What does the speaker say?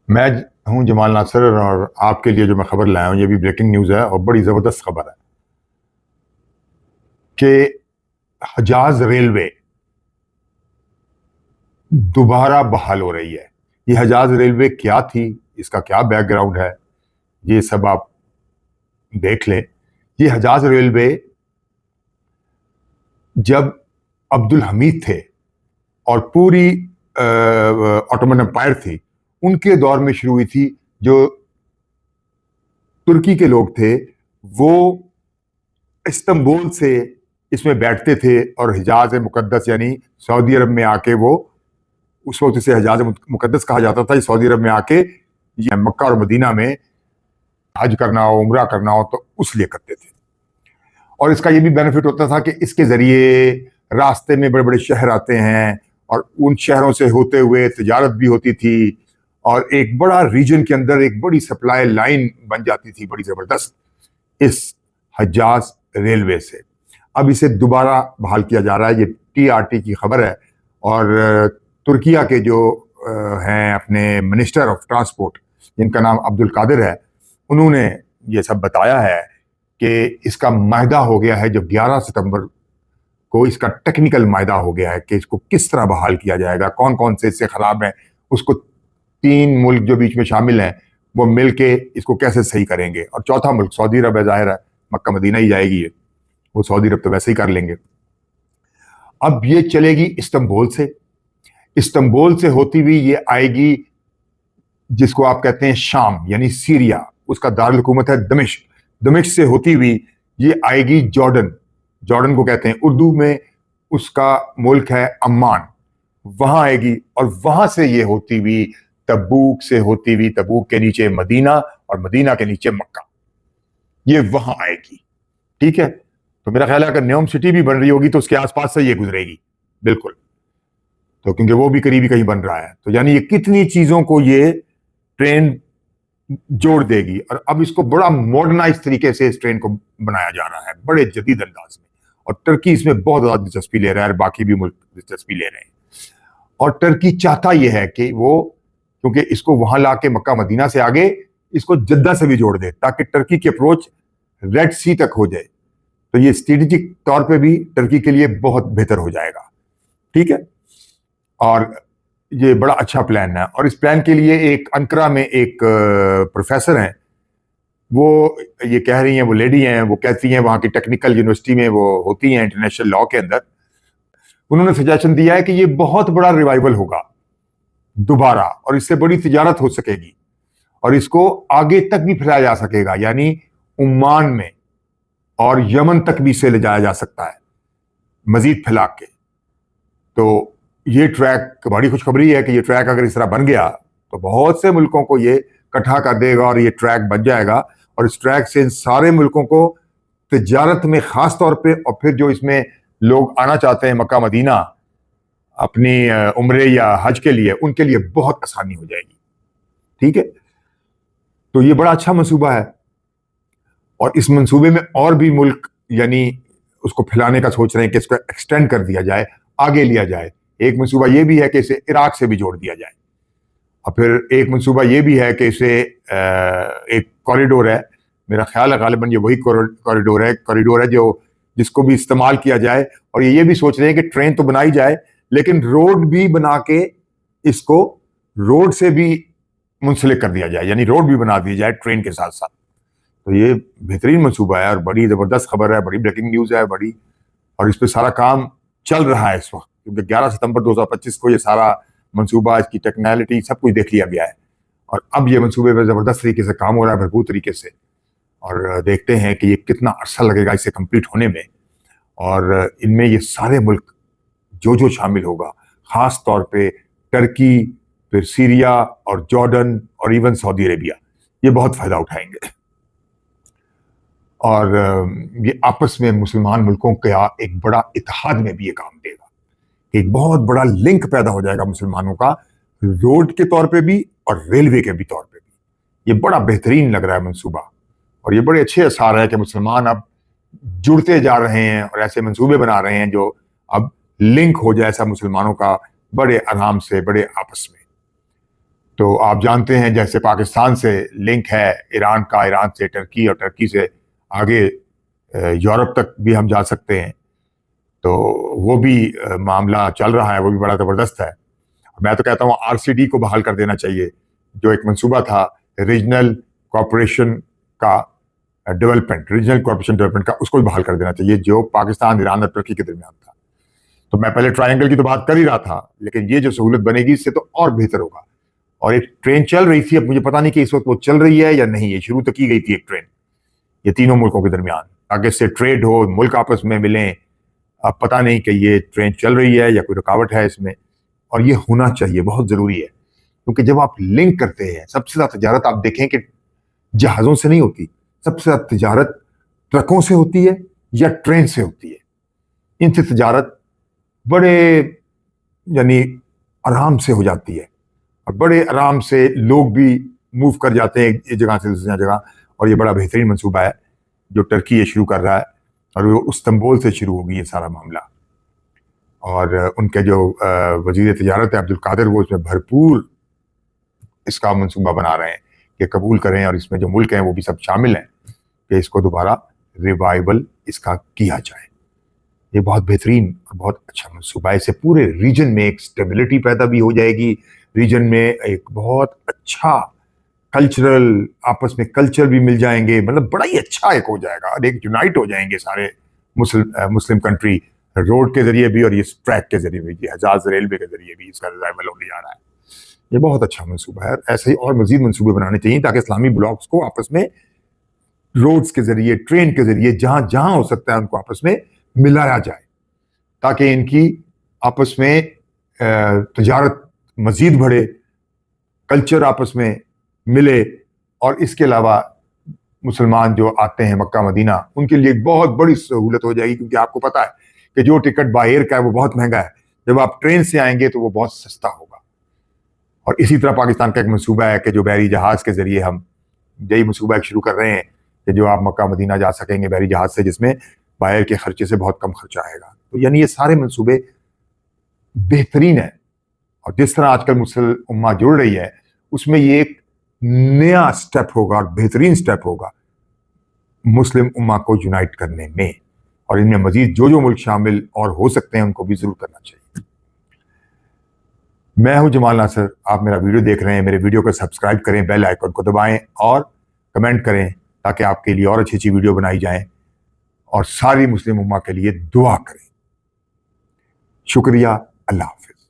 میں ہوں جمال ناصر، اور آپ کے لیے جو میں خبر لایا ہوں یہ بھی بریکنگ نیوز ہے اور بڑی زبردست خبر ہے کہ حجاز ریلوے دوبارہ بحال ہو رہی ہے۔ یہ حجاز ریلوے کیا تھی، اس کا کیا بیک گراؤنڈ ہے، یہ سب آپ دیکھ لیں۔ یہ حجاز ریلوے جب عبد الحمید تھے اور پوری آٹومن امپائر تھی، ان کے دور میں شروع ہوئی تھی۔ جو ترکی کے لوگ تھے وہ استنبول سے اس میں بیٹھتے تھے اور حجاز مقدس یعنی سعودی عرب میں آ کے، وہ اس وقت اسے حجاز مقدس کہا جاتا تھا، سعودی عرب میں آ کے یہ مکہ اور مدینہ میں حج کرنا ہو، عمرہ کرنا ہو تو اس لیے کرتے تھے۔ اور اس کا یہ بھی بینیفٹ ہوتا تھا کہ اس کے ذریعے راستے میں بڑے بڑے شہر آتے ہیں اور ان شہروں سے ہوتے ہوئے تجارت بھی ہوتی تھی، اور ایک بڑا ریجن کے اندر ایک بڑی سپلائی لائن بن جاتی تھی بڑی زبردست اس حجاز ریلوے سے۔ اب اسے دوبارہ بحال کیا جا رہا ہے، یہ TRT کی خبر ہے۔ اور ترکیہ کے جو ہیں اپنے منسٹر آف ٹرانسپورٹ، جن کا نام عبد القادر ہے، انہوں نے یہ سب بتایا ہے کہ اس کا معاہدہ ہو گیا ہے، جو 11 ستمبر کو اس کا ٹیکنیکل معاہدہ ہو گیا ہے کہ اس کو کس طرح بحال کیا جائے گا، کون کون سے اس سے خراب ہیں، اس کو 3 ملک جو بیچ میں شامل ہیں وہ مل کے اس کو کیسے صحیح کریں گے، اور چوتھا ملک سعودی عرب ہے، ظاہر ہے مکہ مدینہ ہی جائے گی، وہ سعودی عرب تو ویسے ہی کر لیں گے۔ اب یہ چلے گی استنبول سے ہوتی ہوئی یہ آئے گی جس کو آپ کہتے ہیں شام یعنی سیریا، اس کا دارالحکومت ہے دمشق سے ہوتی ہوئی یہ آئے گی جارڈن کو کہتے ہیں اردو میں، اس کا ملک ہے عمان، وہاں آئے گی، اور وہاں سے یہ ہوتی ہوئی تبوک کے نیچے مدینہ، اور مدینہ کے نیچے مکہ، یہ وہاں آئے گی۔ ٹھیک ہے، تو میرا خیال ہے اگر نیوم سٹی بھی بن رہی ہوگی تو اس کے آس پاس سے یہ گزرے گی بالکل، تو کیونکہ وہ بھی قریبی کہیں بن رہا ہے، تو یعنی یہ کتنی چیزوں کو یہ ٹرین جوڑ دے گی۔ اور اب اس کو بڑا ماڈرنائز طریقے سے اس ٹرین کو بنایا جا رہا ہے، بڑے جدید انداز میں، اور ٹرکی اس میں بہت زیادہ دلچسپی لے رہا ہے، اور باقی بھی ملک دلچسپی لے رہے ہیں۔ اور ٹرکی چاہتا یہ ہے کہ وہ کیونکہ اس کو وہاں لا کے مکہ مدینہ سے آگے اس کو جدہ سے بھی جوڑ دے، تاکہ ٹرکی کی اپروچ ریڈ سی تک ہو جائے، تو یہ اسٹریٹجک طور پہ بھی ٹرکی کے لیے بہت بہتر ہو جائے گا۔ ٹھیک ہے، اور یہ بڑا اچھا پلان ہے۔ اور اس پلان کے لیے ایک انقرہ میں ایک پروفیسر ہیں، وہ یہ کہہ رہی ہیں، وہ لیڈی ہیں، وہ کہتی ہیں وہاں کی ٹیکنیکل یونیورسٹی میں وہ ہوتی ہیں انٹرنیشنل لاء کے اندر، انہوں نے سجیشن دیا ہے کہ یہ بہت بڑا ریوائول ہوگا دوبارہ، اور اس سے بڑی تجارت ہو سکے گی، اور اس کو آگے تک بھی پھیلایا جا سکے گا، یعنی عمان میں اور یمن تک بھی اسے لے جایا جا سکتا ہے مزید پھیلا کے۔ تو یہ ٹریک بڑی خوشخبری ہے کہ یہ ٹریک اگر اس طرح بن گیا تو بہت سے ملکوں کو یہ اکٹھا کر دے گا، اور یہ ٹریک بن جائے گا، اور اس ٹریک سے ان سارے ملکوں کو تجارت میں خاص طور پہ، اور پھر جو اس میں لوگ آنا چاہتے ہیں مکہ مدینہ اپنی عمرے یا حج کے لیے، ان کے لیے بہت آسانی ہو جائے گی۔ ٹھیک ہے، تو یہ بڑا اچھا منصوبہ ہے، اور اس منصوبے میں اور بھی ملک یعنی اس کو پھیلانے کا سوچ رہے ہیں کہ اس کو ایکسٹینڈ کر دیا جائے، آگے لیا جائے۔ ایک منصوبہ یہ بھی ہے کہ اسے عراق سے بھی جوڑ دیا جائے، اور پھر ایک منصوبہ یہ بھی ہے کہ اسے ایک کوریڈور ہے، میرا خیال ہے غالباً یہ وہی کوریڈور ہے جو جس کو بھی استعمال کیا جائے، اور یہ بھی سوچ رہے ہیں کہ ٹرین تو بنائی جائے لیکن روڈ بھی بنا کے اس کو روڈ سے بھی منسلک کر دیا جائے، یعنی روڈ بھی بنا دیا جائے ٹرین کے ساتھ ساتھ۔ تو یہ بہترین منصوبہ ہے اور بڑی زبردست خبر ہے، بڑی بریکنگ نیوز ہے بڑی، اور اس پہ سارا کام چل رہا ہے اس وقت، کیونکہ 11 ستمبر 2025 کو یہ سارا منصوبہ، اس کی ٹیکنالٹی سب کچھ دیکھ لیا گیا ہے، اور اب یہ منصوبے پہ زبردست طریقے سے کام ہو رہا ہے، بھرپور طریقے سے، اور دیکھتے ہیں کہ یہ کتنا عرصہ لگے گا اسے کمپلیٹ ہونے میں۔ اور ان میں یہ سارے ملک جو شامل ہوگا، خاص طور پہ ٹرکی، پھر سیریا اور جارڈن اور ایون سعودی عربیہ، یہ بہت فائدہ اٹھائیں گے، اور یہ آپس میں مسلمان ملکوں کا ایک بڑا اتحاد میں بھی یہ کام دے گا، ایک بہت بڑا لنک پیدا ہو جائے گا مسلمانوں کا، روڈ کے طور پہ بھی اور ریلوے کے بھی طور پہ بھی۔ یہ بڑا بہترین لگ رہا ہے منصوبہ، اور یہ بڑے اچھے اثار ہے کہ مسلمان اب جڑتے جا رہے ہیں اور ایسے منصوبے بنا رہے ہیں جو اب لنک ہو جائے ایسا مسلمانوں کا، بڑے آرام سے، بڑے آپس میں۔ تو آپ جانتے ہیں جیسے پاکستان سے لنک ہے ایران کا، ایران سے ٹرکی، اور ٹرکی سے آگے یورپ تک بھی ہم جا سکتے ہیں. تو وہ بھی معاملہ چل رہا ہے، وہ بھی بڑا زبردست ہے. میں تو کہتا ہوں RCD کو بحال کر دینا چاہیے، جو ایک منصوبہ تھا ریجنل کوآپریشن کا ڈیولپمنٹ، ریجنل کوآپریشن ڈیولپمنٹ کا، اس کو بھی بحال کر دینا چاہیے جو پاکستان، ایران اور ترکی کے درمیان تھا. تو میں پہلے ٹرائنگل کی تو بات کر ہی رہا تھا، لیکن یہ جو سہولت بنے گی اس سے تو اور بہتر ہوگا. اور ایک ٹرین چل رہی تھی، اب مجھے پتا نہیں کہ اس وقت وہ چل رہی ہے یا نہیں. یہ شروع تو کی گئی تھی ایک ٹرین یہ تینوں ملکوں کے درمیان، آگے سے ٹریڈ ہو، ملک آپس میں ملیں. اب پتہ نہیں کہ یہ ٹرین چل رہی ہے یا کوئی رکاوٹ ہے اس میں، اور یہ ہونا چاہیے، بہت ضروری ہے. کیونکہ جب آپ لنک کرتے ہیں، سب سے زیادہ تجارت آپ دیکھیں کہ جہازوں سے نہیں ہوتی، سب سے زیادہ تجارت ٹرکوں سے ہوتی ہے یا ٹرین سے ہوتی ہے. ان سے تجارت بڑے یعنی آرام سے ہو جاتی ہے، اور بڑے آرام سے لوگ بھی موو کر جاتے ہیں ایک جگہ سے دوسری جگہ. اور یہ بڑا بہترین منصوبہ ہے جو ٹرکی یہ شروع کر رہا ہے، اور وہ استنبول سے شروع ہوگی یہ سارا معاملہ. اور ان کے جو وزیر تجارت ہے عبدالقادر، وہ اس میں بھرپور اس کا منصوبہ بنا رہے ہیں کہ قبول کریں، اور اس میں جو ملک ہیں وہ بھی سب شامل ہیں کہ اس کو دوبارہ ریوائول اس کا کیا جائے. یہ بہت بہترین اور بہت اچھا منصوبہ ہے. اس سے پورے ریجن میں ایک سٹیبلٹی پیدا بھی ہو جائے گی، ریجن میں ایک بہت اچھا کلچرل، آپس میں کلچر بھی مل جائیں گے، مطلب بڑا ہی اچھا ایک ہو جائے گا، اور ایک یونائٹ ہو جائیں گے سارے مسلم کنٹری، روڈ کے ذریعے بھی اور یہ ٹریک کے ذریعے بھی، جہاز ریلوے کے ذریعے بھی اس کا ریوائول ہونے جا رہا ہے. یہ بہت اچھا منصوبہ ہے. ایسے ہی اور مزید منصوبے بنانے چاہیے تاکہ اسلامی بلاکس کو آپس میں روڈز کے ذریعے، ٹرین کے ذریعے، جہاں جہاں ہو سکتا ہے ان کو آپس میں ملایا جائے، تاکہ ان کی آپس میں تجارت مزید بڑھے، کلچر آپس میں ملے. اور اس کے علاوہ مسلمان جو آتے ہیں مکہ مدینہ، ان کے لیے ایک بہت بڑی سہولت ہو جائے گی، کیونکہ آپ کو پتا ہے کہ جو ٹکٹ بائی ایئر کا ہے وہ بہت مہنگا ہے، جب آپ ٹرین سے آئیں گے تو وہ بہت سستا ہوگا. اور اسی طرح پاکستان کا ایک منصوبہ ہے کہ جو بحری جہاز کے ذریعے ہم یہی منصوبہ ایک شروع کر رہے ہیں کہ جو آپ مکہ مدینہ جا سکیں گے بحری جہاز سے، جس میں باہر کے خرچے سے بہت کم خرچہ آئے گا. تو یعنی یہ سارے منصوبے بہترین ہیں. اور جس طرح آج کل مسلم امہ جڑ رہی ہے، اس میں یہ ایک نیا سٹیپ ہوگا اور بہترین سٹیپ ہوگا مسلم امہ کو یونائٹ کرنے میں. اور ان میں مزید جو ملک شامل اور ہو سکتے ہیں ان کو بھی ضرور کرنا چاہیے. میں ہوں جمال ناصر، آپ میرا ویڈیو دیکھ رہے ہیں. میرے ویڈیو کو سبسکرائب کریں، بیل آئیکن کو دبائیں اور کمنٹ کریں تاکہ آپ کے لیے اور اچھی اچھی ویڈیو بنائی جائیں، اور ساری مسلم امہ کے لیے دعا کریں. شکریہ. اللہ حافظ.